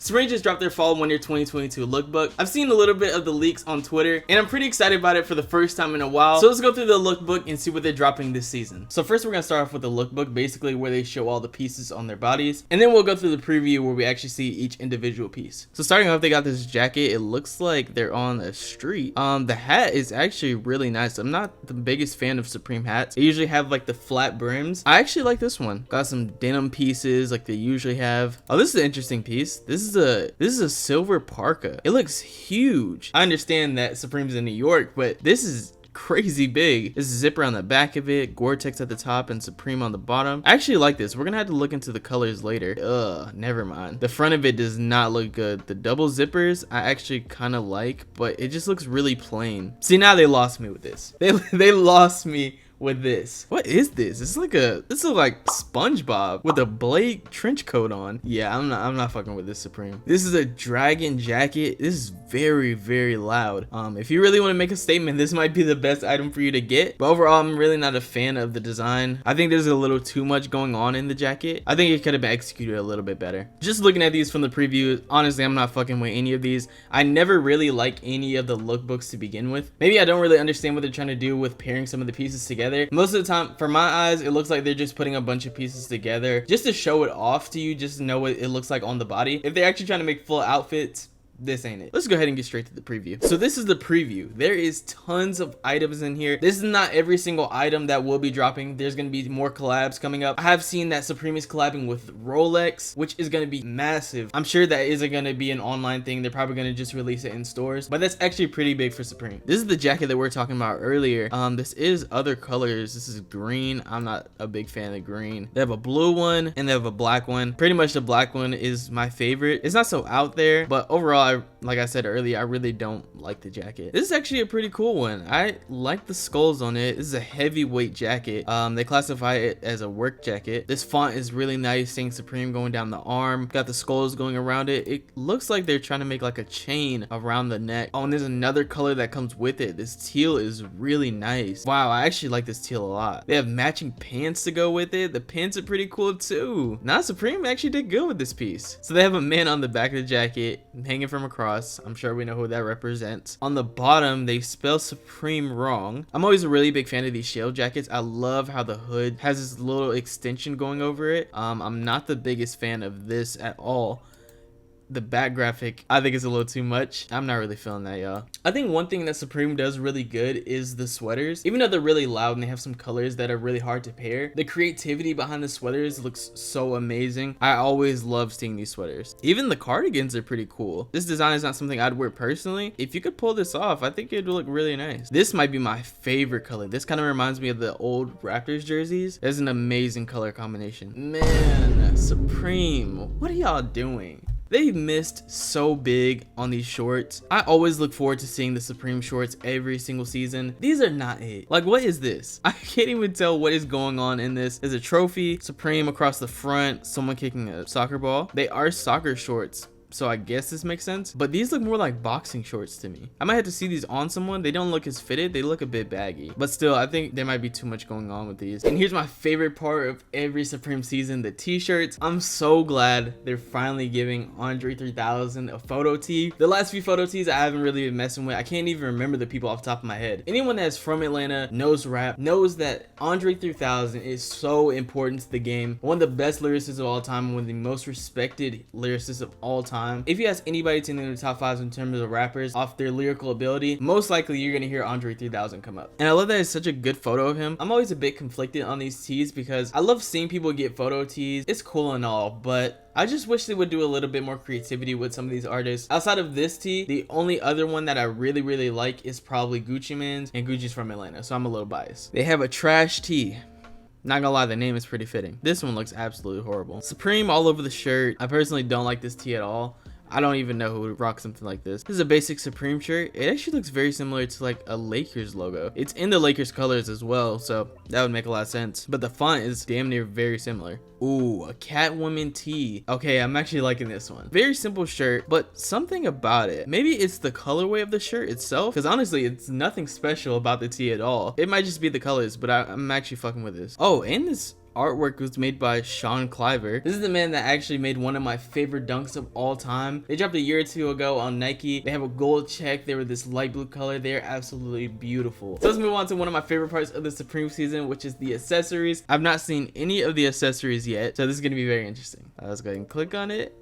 Supreme just dropped their fall winter 2022 lookbook. I've seen a little bit of the leaks on Twitter and I'm pretty excited about it for the first time in a while. So let's go through the lookbook and see what they're dropping this season. So first we're gonna start off with the lookbook, basically where they show all the pieces on their bodies, and then we'll go through the preview where we actually see each individual piece. So starting off, they got this jacket. It looks like they're on a street. The hat is actually really nice. I'm not the biggest fan of Supreme hats. They usually have like the flat brims. I actually like this one. Got some denim pieces like they usually have. Oh, this is an interesting piece. This is a silver parka. It looks huge. I understand that Supreme's in New York, but this is crazy big. There's a zipper on the back of it, Gore-Tex at the top, and Supreme on the bottom. I actually like this. We're gonna have to look into the colors later. Never mind. The front of it does not look good. The double zippers I actually kind of like, but it just looks really plain. See, now they lost me with this. They lost me with this. What is this? This is like SpongeBob with a Blake trench coat on. Yeah, I'm not fucking with this Supreme. This is a dragon jacket. This is very, very loud. If you really want to make a statement, this might be the best item for you to get. But overall, I'm really not a fan of the design. I think there's a little too much going on in the jacket. I think it could have been executed a little bit better. Just looking at these from the preview, honestly, I'm not fucking with any of these. I never really like any of the lookbooks to begin with. Maybe I don't really understand what they're trying to do with pairing some of the pieces together. Most of the time, for my eyes, it looks like they're just putting a bunch of pieces together just to show it off to you, just to know what it looks like on the body. If they're actually trying to make full outfits, this ain't it. Let's go ahead and get straight to the preview. So this is the preview. There is tons of items in here. This is not every single item that will be dropping. There's gonna be more collabs coming up. I have seen that Supreme is collabing with Rolex, which is gonna be massive. I'm sure that isn't gonna be an online thing. They're probably gonna just release it in stores, but that's actually pretty big for Supreme. This is the jacket that we are talking about earlier. This is other colors. This is green. I'm not a big fan of green. They have a blue one and they have a black one. Pretty much the black one is my favorite. It's not so out there, but overall, like I said earlier, I really don't like the jacket. This is actually a pretty cool one. I like the skulls on it. This is a heavyweight jacket. They classify it as a work jacket. This font is really nice, saying Supreme going down the arm. Got the skulls going around it. It looks like they're trying to make like a chain around the neck. Oh, and there's another color that comes with it. This teal is really nice. Wow, I actually like this teal a lot. They have matching pants to go with it. The pants are pretty cool too. Now Supreme actually did good with this piece. So they have a man on the back of the jacket hanging from a cross. I'm sure we know who that represents. On the bottom, they spell Supreme wrong. I'm always a really big fan of these shell jackets. I love how the hood has this little extension going over it. I'm not the biggest fan of this at all. The back graphic, I think, is a little too much. I'm not really feeling that, y'all. I think one thing that Supreme does really good is the sweaters. Even though they're really loud and they have some colors that are really hard to pair, the creativity behind the sweaters looks so amazing. I always love seeing these sweaters. Even the cardigans are pretty cool. This design is not something I'd wear personally. If you could pull this off, I think it'd look really nice. This might be my favorite color. This kind of reminds me of the old Raptors jerseys. There's an amazing color combination. Man, Supreme, what are y'all doing? They missed so big on these shorts. I always look forward to seeing the Supreme shorts every single season. These are not it. Like, what is this? I can't even tell what is going on in this. There's a trophy, Supreme across the front, someone kicking a soccer ball. They are soccer shorts, so I guess this makes sense, but these look more like boxing shorts to me. I might have to see these on someone. They don't look as fitted. They look a bit baggy, but still, I think there might be too much going on with these. And here's my favorite part of every Supreme season, the t-shirts. I'm so glad they're finally giving Andre 3000 a photo tee. The last few photo tees I haven't really been messing with. I can't even remember the people off the top of my head. Anyone that's from Atlanta, knows rap, knows that Andre 3000 is so important to the game. One of the best lyricists of all time, one of the most respected lyricists of all time. If you ask anybody to name the top 5 in terms of rappers off their lyrical ability, most likely you're gonna hear Andre 3000 come up. And I love that it's such a good photo of him. I'm always a bit conflicted on these tees because I love seeing people get photo tees. It's cool and all, but I just wish they would do a little bit more creativity with some of these artists. Outside of this tee, the only other one that I really like is probably Gucci Mane's, and Gucci's from Atlanta, so I'm a little biased. They have a trash tee. Not gonna lie, the name is pretty fitting. This one looks absolutely horrible. Supreme all over the shirt. I personally don't like this tee at all. I don't even know who would rock something like this. This is a basic Supreme shirt. It actually looks very similar to like a Lakers logo. It's in the Lakers colors as well, so that would make a lot of sense. But the font is damn near very similar. Ooh, a Catwoman tee. Okay, I'm actually liking this one. Very simple shirt, but something about it. Maybe it's the colorway of the shirt itself, because honestly, it's nothing special about the tee at all. It might just be the colors, but I'm actually fucking with this. Oh, and this artwork was made by Sean Cliver. This is the man that actually made one of my favorite dunks of all time. They dropped a year or two ago on Nike. They have a gold check. They were this light blue color. They're absolutely beautiful. So let's move on to one of my favorite parts of the Supreme season, which is the accessories. I've not seen any of the accessories yet, so this is going to be very interesting. Let's go ahead and click on it.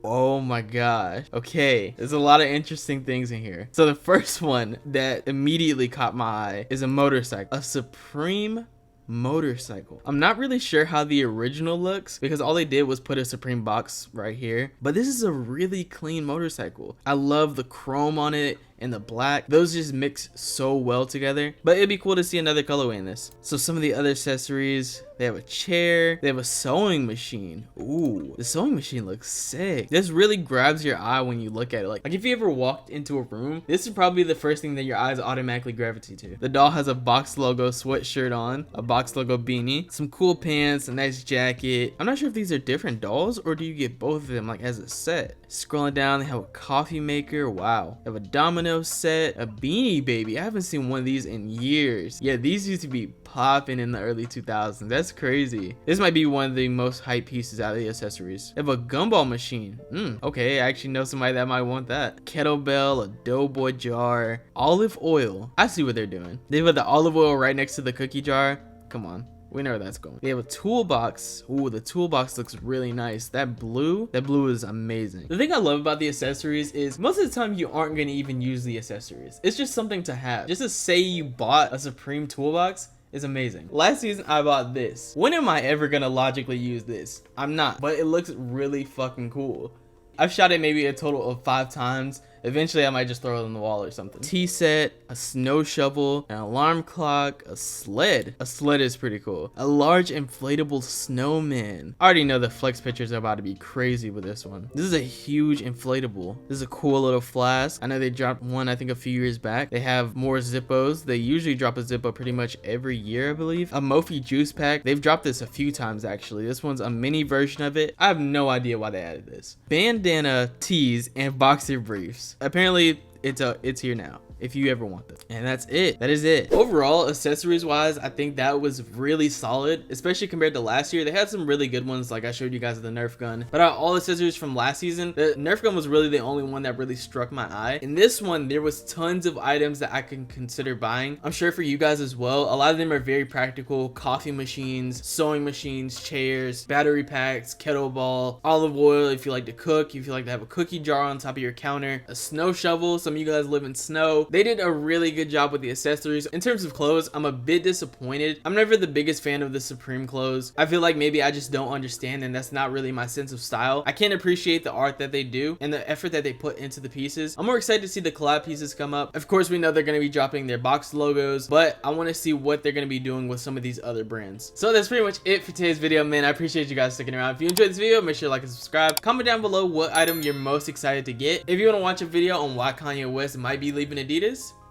Oh my gosh. Okay, there's a lot of interesting things in here. So the first one that immediately caught my eye is a motorcycle. A Supreme motorcycle. I'm not really sure how the original looks because all they did was put a Supreme box right here, but this is a really clean motorcycle. I love the chrome on it and the black. Those just mix so well together, but it'd be cool to see another colorway in this. So some of the other accessories, they have a chair, they have a sewing machine. Ooh, the sewing machine looks sick. This really grabs your eye when you look at it. Like if you ever walked into a room, this is probably the first thing that your eyes automatically gravitate to. The doll has a box logo sweatshirt on, a box logo beanie, some cool pants, a nice jacket. I'm not sure if these are different dolls or do you get both of them like as a set. Scrolling down, they have a coffee maker. Wow. They have a domino set, a beanie baby. I haven't seen one of these in years. Yeah, these used to be popping in the early 2000s. That's crazy. This might be one of the most hype pieces out of the accessories. They have a gumball machine. Okay, I actually know somebody that might want that. Kettlebell, a doughboy jar, olive oil. I see what they're doing. They put the olive oil right next to the cookie jar. Come on. We know where that's going. They have a toolbox. Ooh, the toolbox looks really nice. That blue is amazing. The thing I love about the accessories is most of the time you aren't going to even use the accessories. It's just something to have. Just to say you bought a Supreme toolbox is amazing. Last season I bought this. When am I ever gonna logically use this? I'm not, but it looks really fucking cool. I've shot it maybe a total of 5 times. Eventually I might just throw it on the wall or something. Tea set, a snow shovel, an alarm clock, a sled. A sled is pretty cool. A large inflatable snowman. I already know the flex pictures are about to be crazy with this one. This is a huge inflatable. This is a cool little flask. I know they dropped one I think a few years back. They have more Zippos. They usually drop a Zippo pretty much every year, I believe. A Mophie juice pack. They've dropped this a few times actually. This one's a mini version of it. I have no idea why they added this. Bandana tees and boxer briefs. Apparently it's here now if you ever want them. And that's it. That is it. Overall, accessories wise, I think that was really solid, especially compared to last year. They had some really good ones, like I showed you guys the Nerf gun. But out of all accessories from last season, the Nerf gun was really the only one that really struck my eye. In this one, there was tons of items that I can consider buying. I'm sure for you guys as well. A lot of them are very practical. Coffee machines, sewing machines, chairs, battery packs, kettlebell, olive oil if you like to cook, if you like to have a cookie jar on top of your counter, a snow shovel. Some of you guys live in snow. They did a really good job with the accessories. In terms of clothes, I'm a bit disappointed. I'm never the biggest fan of the Supreme clothes. I feel like maybe I just don't understand and that's not really my sense of style. I can't appreciate the art that they do and the effort that they put into the pieces. I'm more excited to see the collab pieces come up. Of course, we know they're going to be dropping their box logos, but I want to see what they're going to be doing with some of these other brands. So that's pretty much it for today's video, man. I appreciate you guys sticking around. If you enjoyed this video, make sure to like and subscribe. Comment down below what item you're most excited to get. If you want to watch a video on why Kanye West might be leaving Adidas,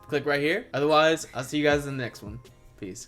click right here. Otherwise, I'll see you guys in the next one. Peace.